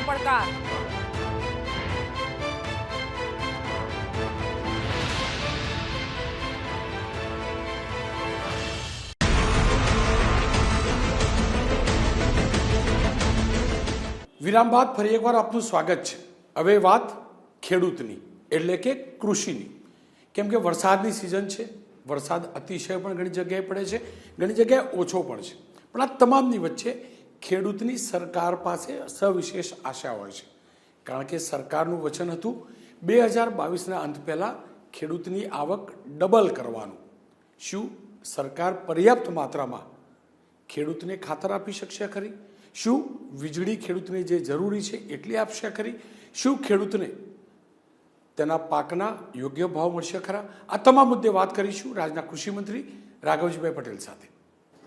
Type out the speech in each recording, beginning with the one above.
પડકાર. વિરામ બાદ ફરી એકવાર આપનું સ્વાગત છે. હવે વાત ખેડૂતની એટલે કે કૃષિની, કેમ કે વરસાદની સિઝન છે. વરસાદ અતિશય પણ ઘણી જગ્યાએ પડે છે, ઘણી જગ્યાએ ઓછો પણ છે. પણ આ તમામની વચ્ચે ખેડૂતની સરકાર પાસે સવિશેષ આશા હોય છે, કારણ કે સરકારનું વચન હતું 2022ના અંત પહેલાં ખેડૂતની આવક ડબલ કરવાનું. શું સરકાર પર્યાપ્ત માત્રામાં ખેડૂતને ખાતર આપી શકશે ખરી? શું વીજળી ખેડૂતને જે જરૂરી છે એટલી આપશે ખરી? શું ખેડૂતને તેના પાકના યોગ્ય ભાવ મળશે ખરા? આ તમામ મુદ્દે વાત કરીશું રાજ્યના કૃષિ મંત્રી રાઘવજીભાઈ પટેલ સાથે.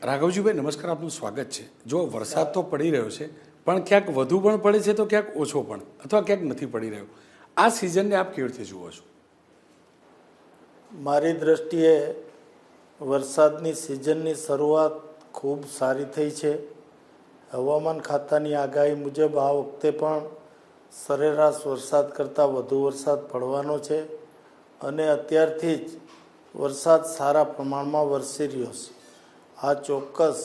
રાઘવજીભાઈ નમસ્કાર, આપનું સ્વાગત છે. જો વરસાદ તો પડી રહ્યો છે, પણ ક્યાંક વધુ પણ પડે છે તો ક્યાંક ઓછો પણ, અથવા ક્યાંક નથી પડી રહ્યો. આ સિઝનને આપ કેવી રીતે જુઓ છો? મારી દ્રષ્ટિએ વરસાદની સિઝનની શરૂઆત ખૂબ સારી થઈ છે. હવામાન ખાતાની આગાહી મુજબ આ વખતે પણ સરેરાશ વરસાદ કરતાં વધુ વરસાદ પડવાનો છે અને અત્યારથી જ વરસાદ સારા પ્રમાણમાં વરસી રહ્યો છે. આ ચોક્કસ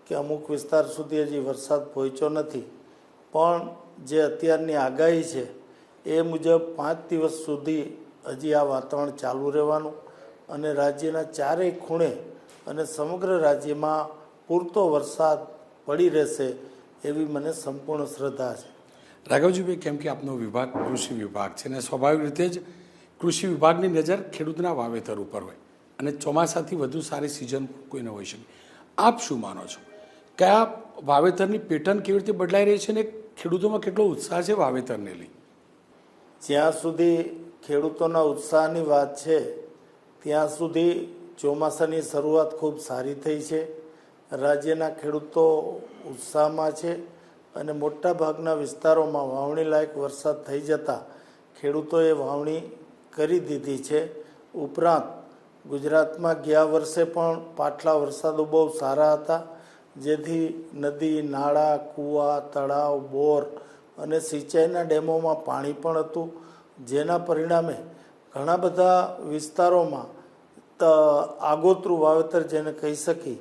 કે અમુક વિસ્તાર સુધી હજી વરસાદ પહોંચ્યો નથી, પણ જે અત્યારની આગાહી છે એ મુજબ 5 દિવસ સુધી હજી આ વાતાવરણ ચાલુ રહેવાનું અને રાજ્યના ચારેય ખૂણે અને સમગ્ર રાજ્યમાં પૂરતો વરસાદ પડી રહેશે એવી મને સંપૂર્ણ શ્રદ્ધા છે. રાઘવજીભાઈ, કેમ કે આપનો વિભાગ કૃષિ વિભાગ છે અને સ્વાભાવિક રીતે જ કૃષિ વિભાગની નજર ખેડૂતના વાવેતર ઉપર હોય અને ચોમાસાથી વધુ સારી સિઝન કોઈ ન હોઈ શકે. આપ શું માનો છો, કયા વાવેતરની પેટર્ન કેવી રીતે બદલાઈ રહી છે અને ખેડૂતોમાં કેટલો ઉત્સાહ છે વાવેતરને લઈ? જ્યાં સુધી ખેડૂતોના ઉત્સાહની વાત છે ત્યાં સુધી ચોમાસાની શરૂઆત ખૂબ સારી થઈ છે. રાજ્યના ખેડૂતો ઉત્સાહમાં છે અને મોટા ભાગના વિસ્તારોમાં વાવણી લાયક વરસાદ થઈ જતાં ખેડૂતોએ વાવણી કરી દીધી છે. ઉપરાંત ગુજરાતમાં ગયા વર્ષે પણ પાછલા વરસાદો બહુ સારા હતા, જેથી નદી, નાળા, કૂવા, તળાવ, બોર અને સિંચાઈના ડેમોમાં પાણી પણ હતું, જેના પરિણામે ઘણા બધા વિસ્તારોમાં આગોતરું વાવેતર જેને કહી શકી,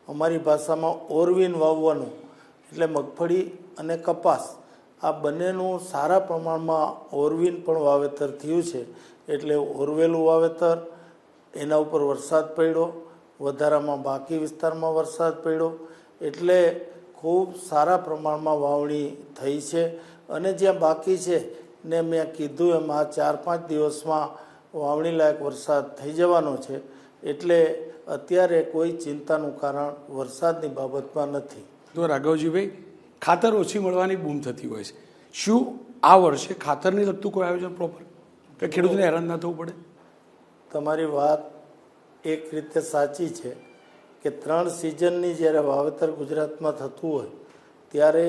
અમારી ભાષામાં ઓરવીન વાવવાનું, એટલે મગફળી અને કપાસ આ બંનેનું સારા પ્રમાણમાં ઓરવીન પણ વાવેતર થયું છે. એટલે ઓરવેલું વાવેતર, એના ઉપર વરસાદ પડ્યો, વધારામાં બાકી વિસ્તારમાં વરસાદ પડ્યો, એટલે ખૂબ સારા પ્રમાણમાં વાવણી થઈ છે. અને જ્યાં બાકી છે ને મેં કીધું એમ આ 4-5 દિવસમાં વાવણી લાયક વરસાદ થઈ જવાનો છે. એટલે અત્યારે કોઈ ચિંતાનું કારણ વરસાદની બાબતમાં નથી. તો રાઘવજીભાઈ, ખાતર ઓછી મળવાની બૂમ થતી હોય છે. શું આ વર્ષે ખાતરને લગતું કોઈ આયોજન પ્રોપર, કે ખેડૂતને હેરાન ના થવું પડે? તમારી વાત એક રીતે સાચી છે કે 3 સિઝનની જ્યારે વાવેતર ગુજરાતમાં થતું હોય ત્યારે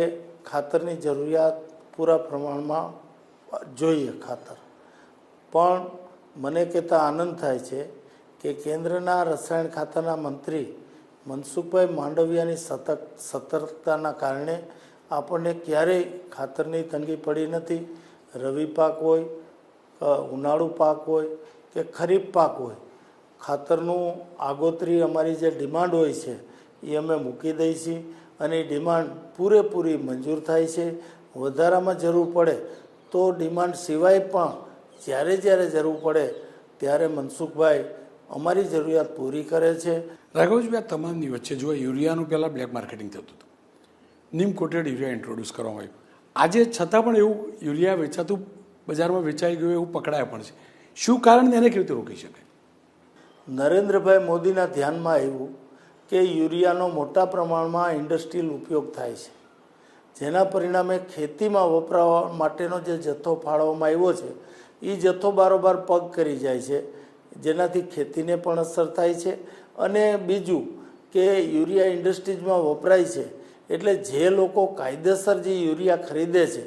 ખાતરની જરૂરિયાત પૂરા પ્રમાણમાં જોઈએ ખાતર. પણ મને કહેતા આનંદ થાય છે કે કેન્દ્રના રસાયણ ખાતાના મંત્રી મનસુખભાઈ માંડવિયાની સતર્કતાના કારણે આપણને ક્યારેય ખાતરની તંગી પડી નથી. રવિ પાક હોય, ઉનાળુ પાક હોય કે ખરીફ પાક હોય, ખાતરનું આગોતરી અમારી જે ડિમાન્ડ હોય છે એ અમે મૂકી દઈએ છીએ અને એ ડિમાન્ડ પૂરેપૂરી મંજૂર થાય છે. વધારામાં જરૂર પડે તો ડિમાન્ડ સિવાય પણ જ્યારે જ્યારે જરૂર પડે ત્યારે મનસુખભાઈ અમારી જરૂરિયાત પૂરી કરે છે. રાઘવજીભાઈ, આ તમામની વચ્ચે જો યુરિયાનું પહેલાં બ્લેક માર્કેટિંગ થતું હતું, નીમ કોટેડ યુરિયા ઇન્ટ્રોડ્યુસ કરવામાં આવ્યું, આજે છતાં પણ એવું યુરિયા વેચાતું બજારમાં વેચાઈ ગયું એવું પકડાયા પણ છે. શું કારણ, એને કેવી રીતે રોકી શકાય? નરેન્દ્રભાઈ મોદીના ધ્યાનમાં આવ્યું કે યુરિયાનો મોટા પ્રમાણમાં ઇન્ડસ્ટ્રીયલ ઉપયોગ થાય છે, જેના પરિણામે ખેતીમાં વપરાવા માટેનો જે જથ્થો ફાળવવામાં આવ્યો છે એ જથ્થો બારોબાર પગ કરી જાય છે, જેનાથી ખેતીને પણ અસર થાય છે. અને બીજું કે યુરિયા ઇન્ડસ્ટ્રીઝમાં વપરાય છે એટલે જે લોકો કાયદેસર જે યુરિયા ખરીદે છે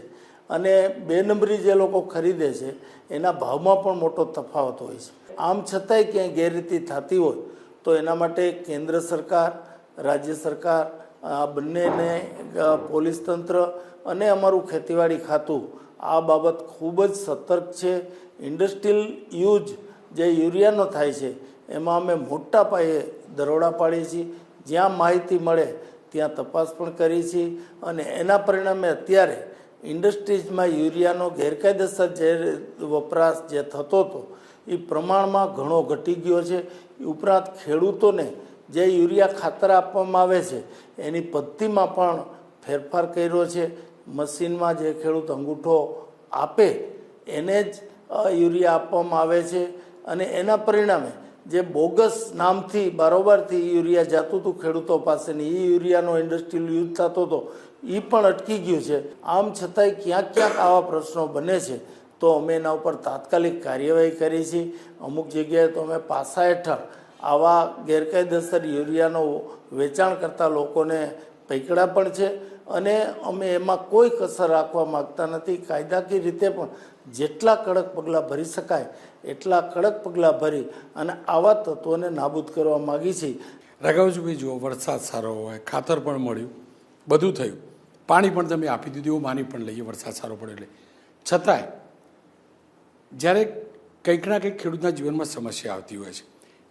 અને 2 નંબરી જે લોકો ખરીદે છે એના ભાવમાં પણ મોટો તફાવત હોય છે. આમ છતાંય ક્યાંય ગેરરીતિ થતી હોય તો એના માટે કેન્દ્ર સરકાર, રાજ્ય સરકાર આ બંનેને પોલીસ તંત્ર અને અમારું ખેતીવાડી ખાતું આ બાબત ખૂબ જ સતર્ક છે. ઇન્ડસ્ટ્રીયલ યુઝ જે યુરિયાનો થાય છે એમાં અમે મોટા પાયે દરોડા પાડીએ છીએ. જ્યાં માહિતી મળે ત્યાં તપાસ પણ કરી છીએ અને એના પરિણામે અત્યારે ઇન્ડસ્ટ્રીઝમાં યુરિયાનો ગેરકાયદેસર જે વપરાશ જે થતો હતો એ પ્રમાણમાં ઘણો ઘટી ગયો છે. ઉપરાંત ખેડૂતોને જે યુરિયા ખાતર આપવામાં આવે છે એની પદ્ધતિમાં પણ ફેરફાર કર્યો છે. મશીનમાં જે ખેડૂત અંગૂઠો આપે એને જ યુરિયા આપવામાં આવે છે અને એના પરિણામે જે બોગસ નામથી બારોબારથી યુરિયા જતું હતું ખેડૂતો પાસેની, એ યુરિયાનો ઇન્ડસ્ટ્રીયલ યુઝ થતો હતો, એ પણ અટકી ગયું છે. આમ છતાંય ક્યાંક ક્યાંક આવા પ્રશ્નો બને છે તો અમે એના ઉપર તાત્કાલિક કાર્યવાહી કરી છે. અમુક જગ્યાએ તો અમે પાસા હેઠળ આવા ગેરકાયદેસર યુરિયાનો વેચાણ કરતા લોકોને પકડ્યા પણ છે અને અમે એમાં કોઈ કસર રાખવા માગતા નથી. કાયદાકીય રીતે પણ જેટલા કડક પગલાં ભરી શકાય એટલા કડક પગલાં ભરી અને આવા તત્વોને નાબૂદ કરવા માગી છે. રાઘવજીભાઈ, જુઓ, વરસાદ સારો હોય, ખાતર પણ મળ્યું, બધું થયું, પાણી પણ તમે આપી દીધું, એવું માની પણ લઈએ વરસાદ સારો પડ્યો એટલે, છતાંય જ્યારે કંઈક ના કંઈક ખેડૂતના જીવનમાં સમસ્યા આવતી હોય છે.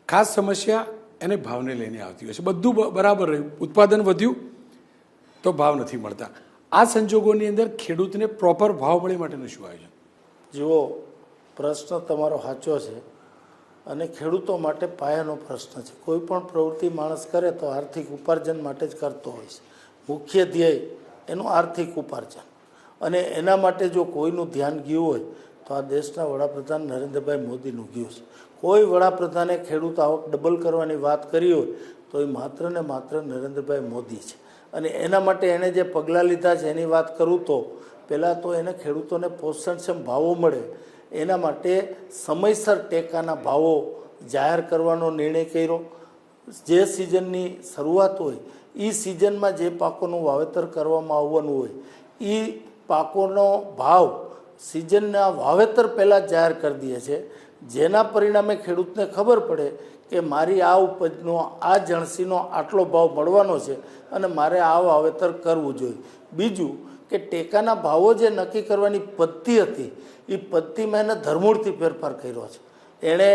ખાસ સમસ્યા એને ભાવને લઈને આવતી હોય છે. બધું બરાબર રહ્યું, ઉત્પાદન વધ્યું તો ભાવ નથી મળતા. આ સંજોગોની અંદર ખેડૂતને પ્રોપર ભાવ મળે માટેનું શું આયોજન? જુઓ, પ્રશ્ન તમારો સાચો છે અને ખેડૂતો માટે પાયાનો પ્રશ્ન છે. કોઈ પણ પ્રવૃત્તિ માણસ કરે તો આર્થિક ઉપાર્જન માટે જ કરતો હોય છે. મુખ્ય ધ્યેય એનું આર્થિક ઉપાર્જન, અને એના માટે જો કોઈનું ધ્યાન ગયું હોય તો આ દેશના વડાપ્રધાન નરેન્દ્રભાઈ મોદીનું ગયું છે. કોઈ વડાપ્રધાને ખેડૂત આવક ડબલ કરવાની વાત કરી હોય તો એ માત્ર ને માત્ર નરેન્દ્રભાઈ મોદી છે. અને એના માટે એણે જે પગલાં લીધા છે એની વાત કરું તો પહેલાં તો એને ખેડૂતોને પોષણક્ષમ ભાવો મળે એના માટે સમયસર ટેકાના ભાવો જાહેર કરવાનો નિર્ણય કર્યો. જે સિઝનની શરૂઆત હોય એ સિઝનમાં જે પાકોનું વાવેતર કરવામાં આવવાનું હોય એ પાકોનો ભાવ સિઝનના વાવેતર પહેલાં જાહેર કરી દે છે, જેના પરિણામે ખેડૂતને ખબર પડે કે મારી આ ઉપજનો આ જણસીનો આટલો ભાવ મળવાનો છે અને મારે આ વાવેતર કરવું જોઈએ. બીજું કે ટેકાના ભાવો જે નક્કી કરવાની પદ્ધતિ હતી એ પદ્ધતિમાં એને ધરમૂળથી ફેરફાર કર્યો છે. એણે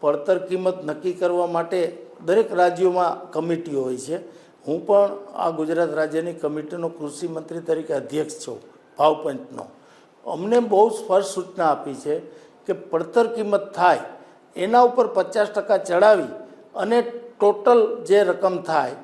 પડતર કિંમત નક્કી કરવા માટે દરેક રાજ્યોમાં કમિટીઓ હોય છે. હું પણ આ ગુજરાત રાજ્યની કમિટીનો કૃષિ મંત્રી તરીકે અધ્યક્ષ છું ભાવપંચનો. અમને બહુ સ્પષ્ટ સૂચના આપી છે કે પડતર કિંમત થાય એના ઉપર 50% ચડાવી અને ટોટલ જે રકમ થાય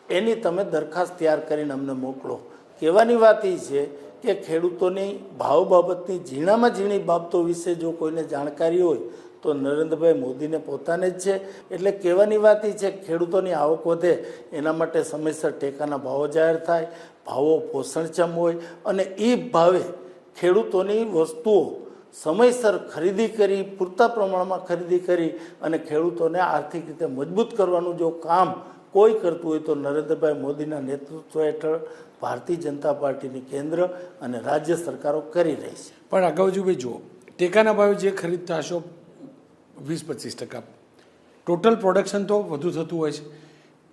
એની તમે દરખાસ્ત તૈયાર કરીને અમને મોકલો. કહેવાની વાત એ છે કે ખેડૂતોની ભાવ બાબતની ઝીણામાં ઝીણી બાબતો વિશે જો કોઈને જાણકારી હોય તો નરેન્દ્રભાઈ મોદીને પોતાને જ છે. એટલે કહેવાની વાત એ છે કે ખેડૂતોની આવક વધે એના માટે સમયસર ટેકાના ભાવો જાહેર થાય, ભાવો પોષણક્ષમ હોય અને એ ભાવે ખેડૂતોની વસ્તુઓ સમયસર ખરીદી કરી, પૂરતા પ્રમાણમાં ખરીદી કરી અને ખેડૂતોને આર્થિક રીતે મજબૂત કરવાનું જો કામ કોઈ કરતું હોય તો નરેન્દ્રભાઈ મોદીના નેતૃત્વ હેઠળ ભારતીય જનતા પાર્ટીની કેન્દ્ર અને રાજ્ય સરકારો કરી રહી છે. પણ રાઘવજીભાઈ, જુઓ, ટેકાના ભાવે જે ખરીદતા હશો 20-25%, ટોટલ પ્રોડક્શન તો વધુ થતું હોય છે.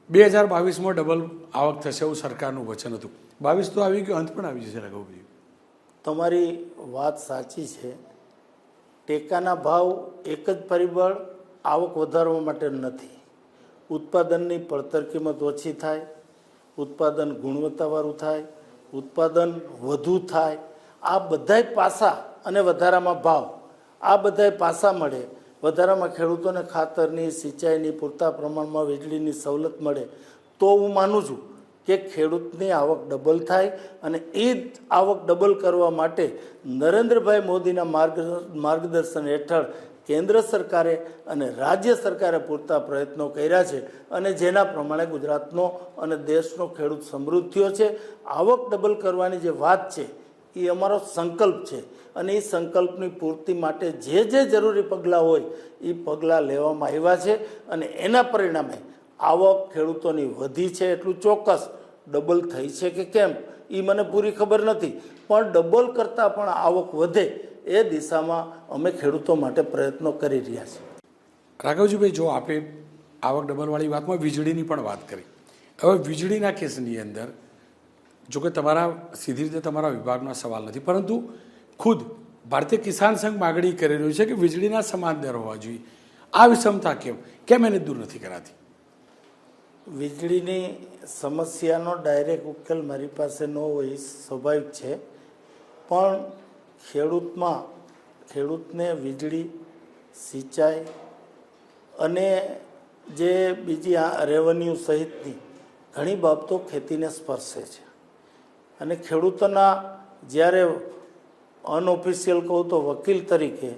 2022માં ડબલ આવક થશે એવું સરકારનું વચન હતું. 22 તો આવી ગયું, અંત પણ આવી જશે. રાઘવભાઈ, તમારી વાત સાચી છે. ટેકાના ભાવ એક જ પરિબળ આવક વધારવા માટે નથી. ઉત્પાદનની પડતર કિંમત ઓછી થાય, ઉત્પાદન ગુણવત્તાવાળું થાય, ઉત્પાદન વધુ થાય, આ બધાય પાસા અને વધારામાં ભાવ, આ બધાય પાસા મળે. વધારામાં ખેડૂતોને ખાતરની, સિંચાઈની પૂરતા પ્રમાણમાં વીજળીની સવલત મળે તો હું માનું છું કે ખેડૂતની આવક ડબલ થાય. અને એ જ આવક ડબલ કરવા માટે નરેન્દ્રભાઈ મોદીના માર્ગદર્શન હેઠળ કેન્દ્ર સરકારે અને રાજ્ય સરકારે પૂરતા પ્રયત્નો કર્યા છે અને જેના પ્રમાણે ગુજરાતનો અને દેશનો ખેડૂત સમૃદ્ધ થયો છે. આવક ડબલ કરવાની જે વાત છે એ અમારો સંકલ્પ છે અને એ સંકલ્પની પૂર્તિ માટે જે જે જરૂરી પગલાં હોય એ પગલાં લેવામાં આવ્યા છે અને એના પરિણામે આવક ખેડૂતોની વધી છે. એટલું ચોક્કસ. ડબલ થઈ છે કે કેમ એ મને પૂરી ખબર નથી, પણ ડબલ કરતાં પણ આવક વધે એ દિશામાં અમે ખેડૂતો માટે પ્રયત્નો કરી રહ્યા છીએ. રાઘવજીભાઈ, જો આપે આવક ડબલવાળી વાતમાં વીજળીની પણ વાત કરી. હવે વીજળીના કેસની અંદર જોકે તમારા સીધી રીતે તમારા વિભાગનો સવાલ નથી, પરંતુ ખુદ ભારતીય કિસાન સંઘ માગણી કરી રહ્યું છે કે વીજળીના સમાન દર હોવા જોઈએ. આ વિષમતા કેમ એને દૂર નથી કરાતી? વીજળીની સમસ્યાનો ડાયરેક્ટ ઉકેલ મારી પાસે ન હોય સ્વાભાવિક છે, પણ ખેડૂતને વીજળી, સિંચાઈ અને જે બીજી રેવન્યુ સહિતની ઘણી બાબતો ખેતીને સ્પર્શે છે. અને ખેડૂતોના જ્યારે અનઓફિશિયલ કહું તો વકીલ તરીકે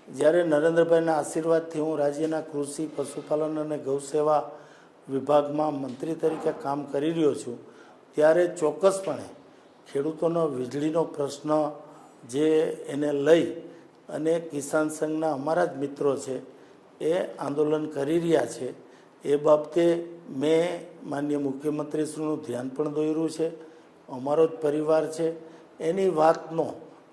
જ્યારે નરેન્દ્રભાઈના આશીર્વાદથી હું રાજ્યના કૃષિ, પશુપાલન અને ગૌસેવા વિભાગમાં મંત્રી તરીકે કામ કરી રહ્યો છું, ત્યારે ચોક્કસપણે ખેડૂતોનો વીજળીનો પ્રશ્ન જે એને લઈ અને કિસાન સંઘના અમારા જ મિત્રો છે એ આંદોલન કરી રહ્યા છે. એ બાબતે મેં માનનીય મુખ્યમંત્રીશ્રીનું ધ્યાન પણ દોર્યું છે. અમારો જ પરિવાર છે, એની વાતનો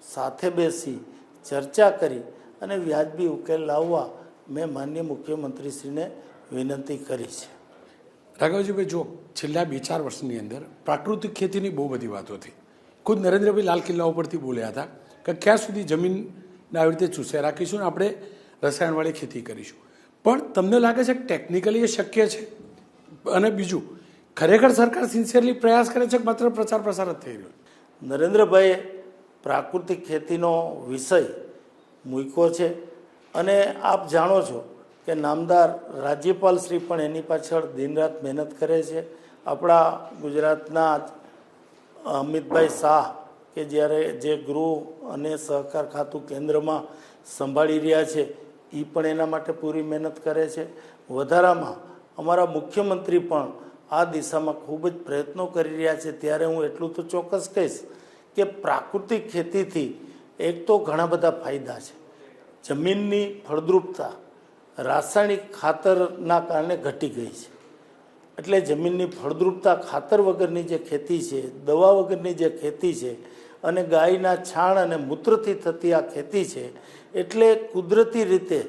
સાથે બેસી ચર્ચા કરી અને વ્યાજબી ઉકેલ લાવવા મેં માનનીય મુખ્યમંત્રીશ્રીને વિનંતી કરી છે. રાઘવજીભાઈ, જો છેલ્લા 2-4 વર્ષની અંદર પ્રાકૃતિક ખેતીની બહુ બધી વાતો હતી. ખુદ નરેન્દ્રભાઈ લાલ કિલ્લા ઉપરથી બોલ્યા હતા કે ક્યાં સુધી જમીનને આવી રીતે ચૂસે રાખીશું ને આપણે રસાયણવાળી ખેતી કરીશું. પણ તમને લાગે છે કે ટેકનિકલી એ શક્ય છે? અને બીજું, ખરેખર સરકાર સિન્સિયરલી પ્રયાસ કરે છે કે માત્ર પ્રચાર પ્રસાર જ થઈ રહ્યો? નરેન્દ્રભાઈએ પ્રાકૃતિક ખેતીનો વિષય મૂક્યો છે અને આપ જાણો છો કે નામદાર રાજ્યપાલ શ્રી પણ એની પાછળ દિનરાત મહેનત કરે છે. આપણા ગુજરાતના અમિતભાઈ શાહ કે જ્યારે જે ગૃહ અને સહકાર ખાતું કેન્દ્રમાં સંભાળી રહ્યા છે, એ પણ એના માટે પૂરી મહેનત કરે છે. વધારામાં અમારા મુખ્યમંત્રી પણ આ દિશામાં ખૂબ જ પ્રયત્નો કરી રહ્યા છે. ત્યારે હું એટલું તો ચોક્કસ કહીશ કે પ્રાકૃતિક ખેતીથી એક તો ઘણા બધા ફાયદા છે. જમીનની ફળદ્રુપતા રાસાયણિક ખાતરના કારણે ઘટી ગઈ છે, એટલે જમીનની ફળદ્રુપતા ખાતર વગરની જે ખેતી છે, દવા વગરની જે ખેતી છે અને ગાયના છાણ અને મૂત્રથી થતી આ ખેતી છે, એટલે કુદરતી રીતે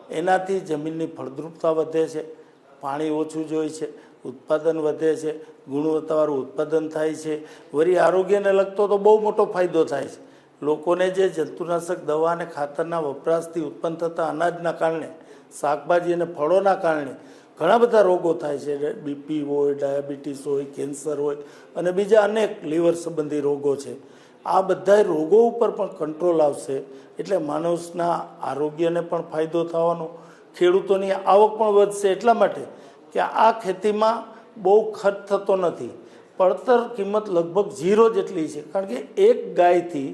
એનાથી જમીનની ફળદ્રુપતા વધે છે, પાણી ઓછું જોઈએ છે, ઉત્પાદન વધે છે, ગુણવત્તાવાળું ઉત્પાદન થાય છે. વળી આરોગ્યને લગતો તો બહુ મોટો ફાયદો થાય છે. લોકોને જે જંતુનાશક દવા અને ખાતરના વપરાશથી ઉત્પન્ન થતા અનાજના કારણે, શાકભાજી અને ફળોના કારણે ઘણા બધા રોગો થાય છે. બીપી હોય, ડાયાબિટીસ હોય, કેન્સર હોય અને બીજા અનેક લીવર સંબંધી રોગો છે. આ બધા રોગો ઉપર પણ કંટ્રોલ આવશે, એટલે માણસના આરોગ્યને પણ ફાયદો થવાનો, ખેડૂતોની આવક પણ વધશે. એટલા માટે કે આ ખેતીમાં બહુ ખર્ચ થતો નથી. પડતર કિંમત લગભગ 0 જેટલી છે, કારણ કે એક ગાયથી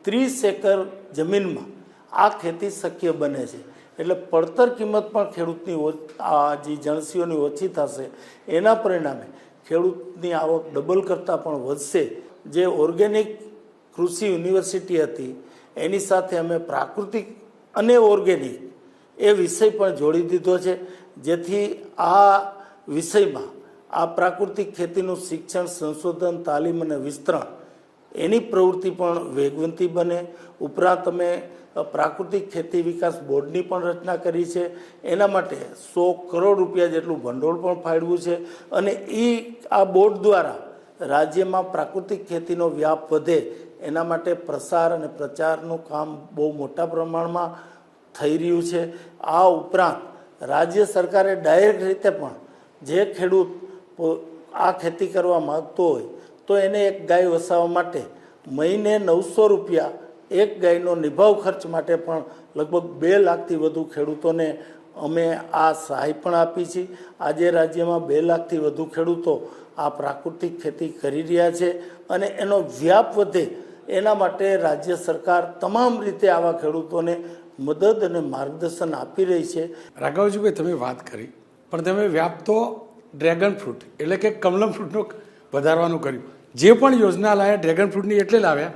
30 એકર જમીનમાં આ ખેતી શક્ય બને છે. એટલે પડતર કિંમત પણ ખેડૂતની આ જે જણસીઓની ઓછી થશે, એના પરિણામે ખેડૂતની આવક ડબલ કરતાં પણ વધશે. જે ઓર્ગેનિક કૃષિ યુનિવર્સિટી હતી એની સાથે અમે પ્રાકૃતિક અને ઓર્ગેનિક એ વિષય પણ જોડી દીધો છે, જેથી આ વિષયમાં આ પ્રાકૃતિક ખેતીનું શિક્ષણ, સંશોધન, તાલીમ અને વિસ્તરણ એની પ્રવૃત્તિ પણ વેગવંતી બને. ઉપરાંત અમે પ્રાકૃતિક ખેતી વિકાસ બોર્ડની પણ રચના કરી છે. એના માટે 100 કરોડ રૂપિયા જેટલું ભંડોળ પણ ફાળવ્યું છે અને આ બોર્ડ દ્વારા રાજ્યમાં પ્રાકૃતિક ખેતીનો વ્યાપ વધે એના માટે પ્રસાર અને પ્રચારનું કામ બહુ મોટા પ્રમાણમાં થઈ રહ્યું છે. આ ઉપરાંત રાજ્ય સરકારે ડાયરેક્ટ રીતે પણ જે ખેડૂત આ ખેતી કરવા માગતો હોય તો એને એક ગાય વસાવવા માટે મહિને 900 રૂપિયા એક ગાયનો નિભાવ ખર્ચ માટે પણ લગભગ 2 લાખથી વધુ ખેડૂતોને અમે આ સહાય પણ આપી છે. આજે રાજ્યમાં 2 લાખથી વધુ ખેડૂતો આ પ્રાકૃતિક ખેતી કરી રહ્યા છે અને એનો વ્યાપ વધે એના માટે રાજ્ય સરકાર તમામ રીતે આવા ખેડૂતોને મદદ અને માર્ગદર્શન આપી રહી છે. રાઘવજીભાઈ, તમે વાત કરી, પણ તમે વ્યાપ તો ડ્રેગન ફ્રૂટ એટલે કે કમલમ ફ્રૂટનું વધારવાનું કર્યું. જે પણ યોજના લાવ્યા ડ્રેગન ફ્રૂટની એટલે લાવ્યા,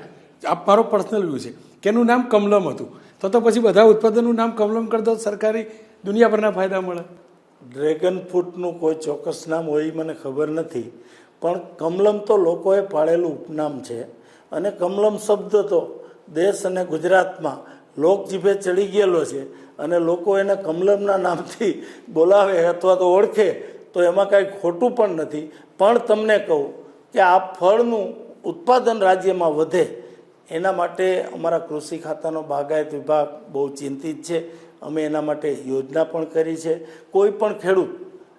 આપ મારો પર્સનલ વ્યૂ છે કે એનું નામ કમલમ હતું, તો પછી બધા ઉત્પાદનનું નામ કમલમ કરી દો, સરકારી દુનિયાભરના ફાયદા મળે. ડ્રેગન ફ્રૂટનું કોઈ ચોક્કસ નામ હોય એ મને ખબર નથી, પણ કમલમ તો લોકોએ પાળેલું ઉપનામ છે. અને કમલમ શબ્દ તો દેશ અને ગુજરાતમાં લોકજીભે ચડી ગયેલો છે અને લોકો એને કમલમના નામથી બોલાવે અથવા તો ઓળખે તો એમાં કાંઈ ખોટું પણ નથી. પણ તમને કહું કે આ ફળનું ઉત્પાદન રાજ્યમાં વધે એના માટે અમારા કૃષિ ખાતાનો બાગાયત વિભાગ બહુ ચિંતિત છે. અમે એના માટે યોજના પણ કરી છે. કોઈ પણ ખેડૂત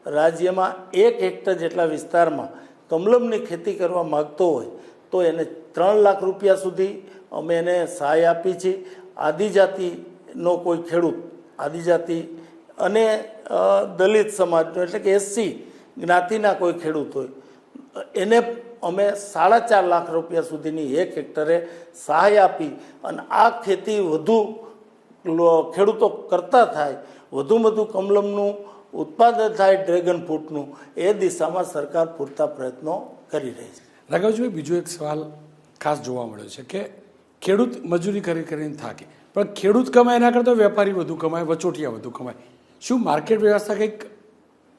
રાજ્યમાં 1 હેક્ટર જેટલા વિસ્તારમાં કમલમની ખેતી કરવા માગતો હોય તો એને 3 લાખ રૂપિયા સુધી અમે એને સહાય આપી છે. આદિજાતિનો કોઈ ખેડૂત, આદિજાતિ અને દલિત સમાજનો એટલે કે એસસી જ્ઞાતિના કોઈ ખેડૂત હોય એને અમે 4.5 લાખ રૂપિયા સુધીની 1 હેક્ટરે સહાય આપી અને આ ખેતી વધુ ખેડૂતો કરતા થાય, વધુમાં વધુ કમલમનું ઉત્પાદન થાય, ડ્રેગન ફ્રૂટનું, એ દિશામાં સરકાર પૂરતા પ્રયત્નો કરી રહી છે. રાઘવજીભાઈ, બીજો એક સવાલ ખાસ જોવા મળ્યો છે કે ખેડૂત મજૂરી કરીને થાકે, પણ ખેડૂત કમાય એના કરતાં વેપારી વધુ કમાય, વચોટિયા વધુ કમાય. શું માર્કેટ વ્યવસ્થા કંઈક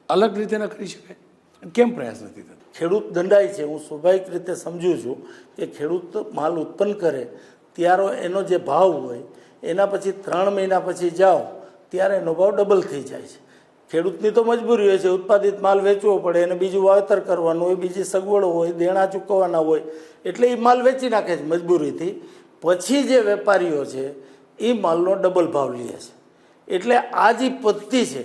અલગ રીતે ન કરી શકાય? કેમ પ્રયાસ નથી થતો? ખેડૂત દંડાય છે. હું સ્વાભાવિક રીતે સમજું છું કે ખેડૂત માલ ઉત્પન્ન કરે ત્યારે એનો જે ભાવ હોય એના પછી 3 મહિના પછી જાઓ ત્યારે એનો ભાવ ડબલ થઈ જાય છે. ખેડૂતની તો મજબૂરી હોય છે, ઉત્પાદિત માલ વેચવો પડે, એને બીજું વાવેતર કરવાનું હોય, બીજી સગવડો હોય, દેણા ચૂકવવાના હોય, એટલે એ માલ વેચી નાખે છે મજબૂરીથી. પછી જે વેપારીઓ છે એ માલનો ડબલ ભાવ લે છે. એટલે આ જે પદ્ધતિ છે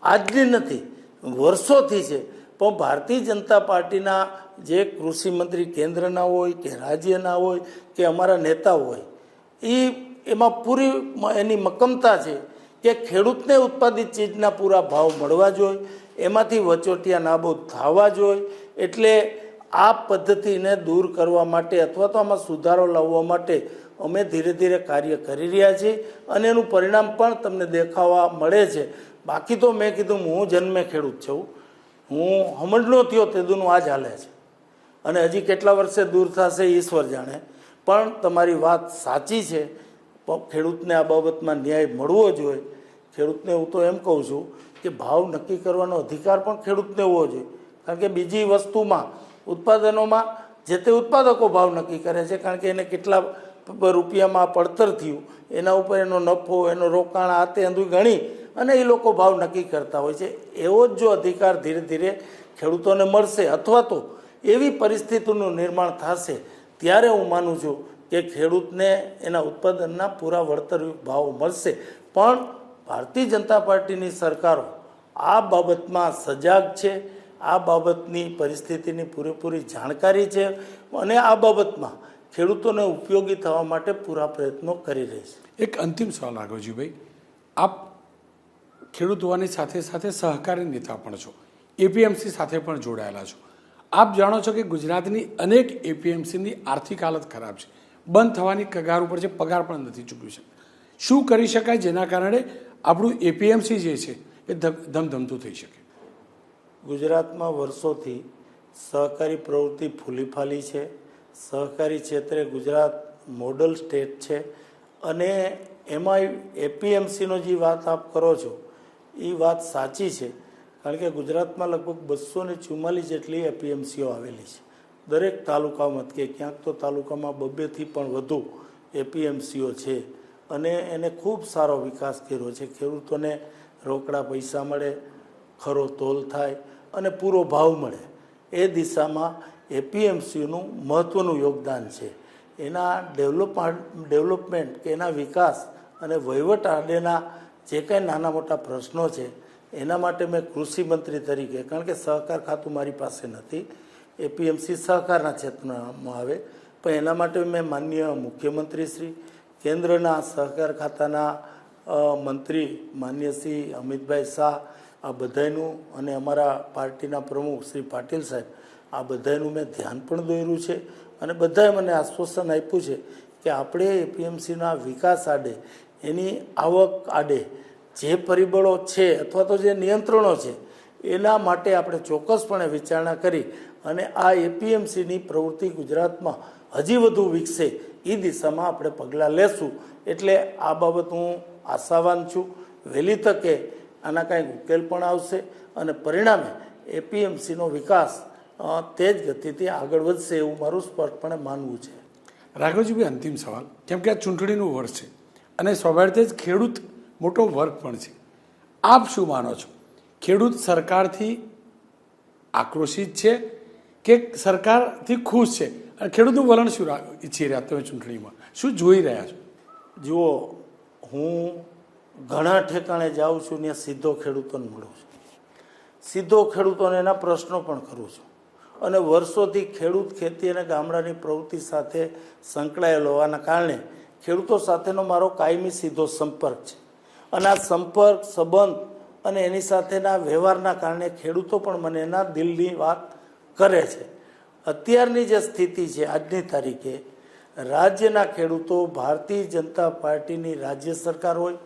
આજની નથી, વર્ષોથી છે. પણ ભારતીય જનતા પાર્ટીના જે કૃષિ મંત્રી કેન્દ્રના હોય કે રાજ્યના હોય કે અમારા નેતા હોય એમાં પૂરી એની મક્કમતા છે કે ખેડૂતને ઉત્પાદિત ચીજના પૂરા ભાવ મળવા જોઈએ, એમાંથી વચોટિયા નાબૂદ થવા જોઈએ. એટલે આ પદ્ધતિને દૂર કરવા માટે અથવા તો આમાં સુધારો લાવવા માટે અમે ધીરે ધીરે કાર્ય કરી રહ્યા છીએ અને એનું પરિણામ પણ તમને દેખાવા મળે છે. બાકી તો મેં કીધું હું જન્મે ખેડૂત છું, હું હમણાં થયો તે દૂનું આ જ હાલે છે અને હજી કેટલા વર્ષે દૂર થશે ઈશ્વર જાણે. પણ તમારી વાત સાચી છે, ખેડૂતને આ બાબતમાં ન્યાય મળવો જોઈએ. ખેડૂતને હું તો એમ કહું છું કે ભાવ નક્કી કરવાનો અધિકાર પણ ખેડૂતને હોવો જોઈએ. કારણ કે બીજી વસ્તુમાં, ઉત્પાદનોમાં જે તે ઉત્પાદકો ભાવ નક્કી કરે છે, કારણ કે એને કેટલા રૂપિયામાં પડતર થયું એના ઉપર એનો નફો, એનો રોકાણ, આ તે અંધું ગણી અને એ લોકો ભાવ નક્કી કરતા હોય છે. એવો જ જો અધિકાર ધીરે ધીરે ખેડૂતોને મળશે અથવા તો એવી પરિસ્થિતિનું નિર્માણ થશે ત્યારે હું માનું છું કે ખેડૂતને એના ઉત્પાદનના પૂરા વળતર ભાવ મળશે. પણ ભારતીય જનતા પાર્ટીની સરકારો આ બાબતમાં સજાગ છે, આ બાબતની પરિસ્થિતિની પૂરેપૂરી જાણકારી છે અને આ બાબતમાં ખેડૂતોને ઉપયોગી થવા માટે પૂરા પ્રયત્નો કરી રહી છે. એક અંતિમ સવાલ રાઘવજીભાઈ, આપ ખેડૂત હોવાની સાથે સાથે સહકારી નેતા પણ છો, એપીએમસી સાથે પણ જોડાયેલા છો. આપ જાણો છો કે ગુજરાતની અનેક એપીએમસીની આર્થિક હાલત ખરાબ છે, બંધ થવાની કગાર ઉપર છે, પગાર પણ નથી ચૂકવી શકતા. શું કરી શકાય જેના કારણે આપણું એપીએમસી જે છે એ ધમધમતું થઈ શકે? ગુજરાતમાં વર્ષોથી સહકારી પ્રવૃત્તિ ફૂલી ફાલી છે. સહકારી ક્ષેત્રે ગુજરાત મોડલ સ્ટેટ છે અને એમાં એપીએમસીનો જે વાત આપ કરો છો એ વાત સાચી છે. કારણ કે ગુજરાતમાં લગભગ 244 જેટલી એપીએમસીઓ આવેલી છે દરેક તાલુકામાં, કે ક્યાંક તો તાલુકામાં 2-2થી પણ વધુ એપીએમસીઓ છે અને એને ખૂબ સારો વિકાસ કર્યો છે. ખેડૂતોને રોકડા પૈસા મળે, ખરો તોલ થાય અને પૂરો ભાવ મળે, એ દિશામાં એપીએમસીનું મહત્ત્વનું યોગદાન છે. એના ડેવલપમેન્ટ કે એના વિકાસ અને વહીવટ આડેના જે કંઈ નાના મોટા પ્રશ્નો છે એના માટે મેં કૃષિ મંત્રી તરીકે, કારણ કે સહકાર ખાતું મારી પાસે નથી, એપીએમસી સહકારના ક્ષેત્રમાં આવે, પણ એના માટે મેં માનનીય મુખ્યમંત્રી શ્રી, કેન્દ્રના સહકાર ખાતાના મંત્રી માનનીય શ્રી અમિતભાઈ શાહ, આ બધાનું અને અમારા પાર્ટીના પ્રમુખ શ્રી પાટીલ સાહેબ, આ બધાનું મેં ધ્યાન પણ દોર્યું છે અને બધાએ મને આશ્વાસન આપ્યું છે કે આપણે એપીએમસીના વિકાસ આડે, એની આવક આડે જે પરિબળો છે અથવા તો જે નિયંત્રણો છે એના માટે આપણે ચોક્કસપણે વિચારણા કરી અને આ એપીએમસીની પ્રવૃત્તિ ગુજરાતમાં હજી વધુ વિકસે એ દિશામાં આપણે પગલાં લેશું. એટલે આ બાબત હું આશાવાન છું. વહેલી તકે આના કાંઈક ઉકેલ પણ આવશે અને પરિણામે એપીએમસીનો વિકાસ તેજ ગતિથી આગળ વધશે એવું મારું સ્પષ્ટપણે માનવું છે. રાઘવજીભાઈ, અંતિમ સવાલ, કેમ કે આ ચૂંટણીનું વર્ષ છે અને સ્વાભાવિક જ ખેડૂત મોટો વર્ગ પણ છે. આપ શું માનો છો, ખેડૂત સરકારથી આક્રોશિત છે કે સરકારથી ખુશ છે અને ખેડૂતનું વલણ શું ઈચ્છી રહ્યા તમે ચૂંટણીમાં, શું જોઈ રહ્યા છો? જુઓ, હું ઘણા ઠેકાણે જાઉં છું ત્યાં સીધો ખેડૂતોને મળું છું, સીધો ખેડૂતોને એના પ્રશ્નો પણ કરું છું, અને વર્ષોથી ખેડૂત ખેતી અને ગામડાની પ્રવૃત્તિ સાથે સંકળાયેલો હોવાના કારણે ખેડૂતો સાથેનો મારો કાયમી સીધો સંપર્ક છે. અને આ સંપર્ક, સંબંધ અને એની સાથેના વ્યવહારના કારણે ખેડૂતો પણ મને એના દિલની વાત કરે છે. અત્યારની જે સ્થિતિ છે આજની તારીખે, રાજ્યના ખેડૂતો ભારતીય જનતા પાર્ટીની રાજ્ય સરકાર હોય,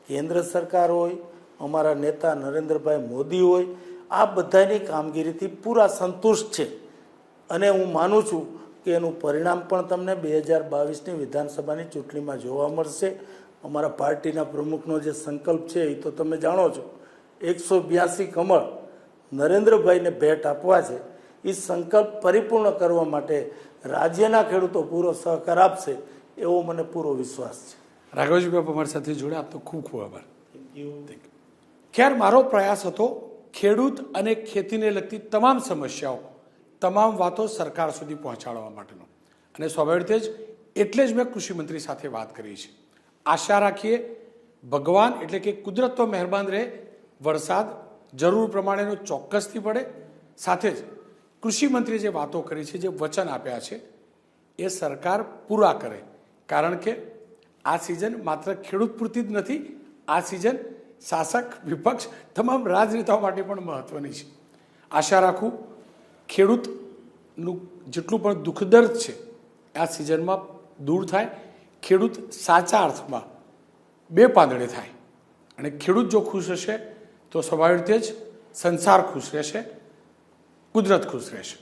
કેન્દ્ર સરકાર હોય, અમારા નેતા નરેન્દ્રભાઈ મોદી હોય, આ બધાની કામગીરીથી પૂરા સંતુષ્ટ છે. અને હું માનું છું કે એનું પરિણામ પણ તમને 2022ની વિધાનસભાની ચૂંટણીમાં જોવા મળશે. અમારા પાર્ટીના પ્રમુખનો જે સંકલ્પ છે એ તો તમે જાણો છો, 182 કમળ નરેન્દ્રભાઈને ભેટ આપવા છે. એ સંકલ્પ પરિપૂર્ણ કરવા માટે રાજ્યના ખેડૂતો પૂરો સહકાર આપશે એવો મને પૂરો વિશ્વાસ છે. રાઘવજીભાઈ અમારી સાથે જોડ્યા તો ખૂબ ખૂબ આભાર. ખેર, મારો પ્રયાસ હતો ખેડૂત અને ખેતીને લગતી તમામ સમસ્યાઓ, તમામ વાતો સરકાર સુધી પહોંચાડવા માટેનો, અને સ્વાભાવિક રીતે જ એટલે જ મેં કૃષિ મંત્રી સાથે વાત કરી છે. આશા રાખીએ ભગવાન એટલે કે કુદરત તો મહેરબાન રહે, વરસાદ જરૂર પ્રમાણેનો ચોક્કસથી પડે, સાથે જ કૃષિ મંત્રીએ જે વાતો કરી છે, જે વચન આપ્યા છે એ સરકાર પૂરા કરે. કારણ કે આ સિઝન માત્ર ખેડૂત પૂરતી જ નથી, આ સિઝન શાસક, વિપક્ષ, તમામ રાજનેતાઓ માટે પણ મહત્વની છે. આશા રાખું ખેડૂતનું જેટલું પણ દુઃખ દર્દ છે આ સિઝનમાં દૂર થાય, ખેડૂત સાચા અર્થમાં બે પાંદડે થાય, અને ખેડૂત જો ખુશ હશે તો સ્વાભાવિક રીતે જ સંસાર ખુશ રહેશે, કુદરત ખુશ રહેશે.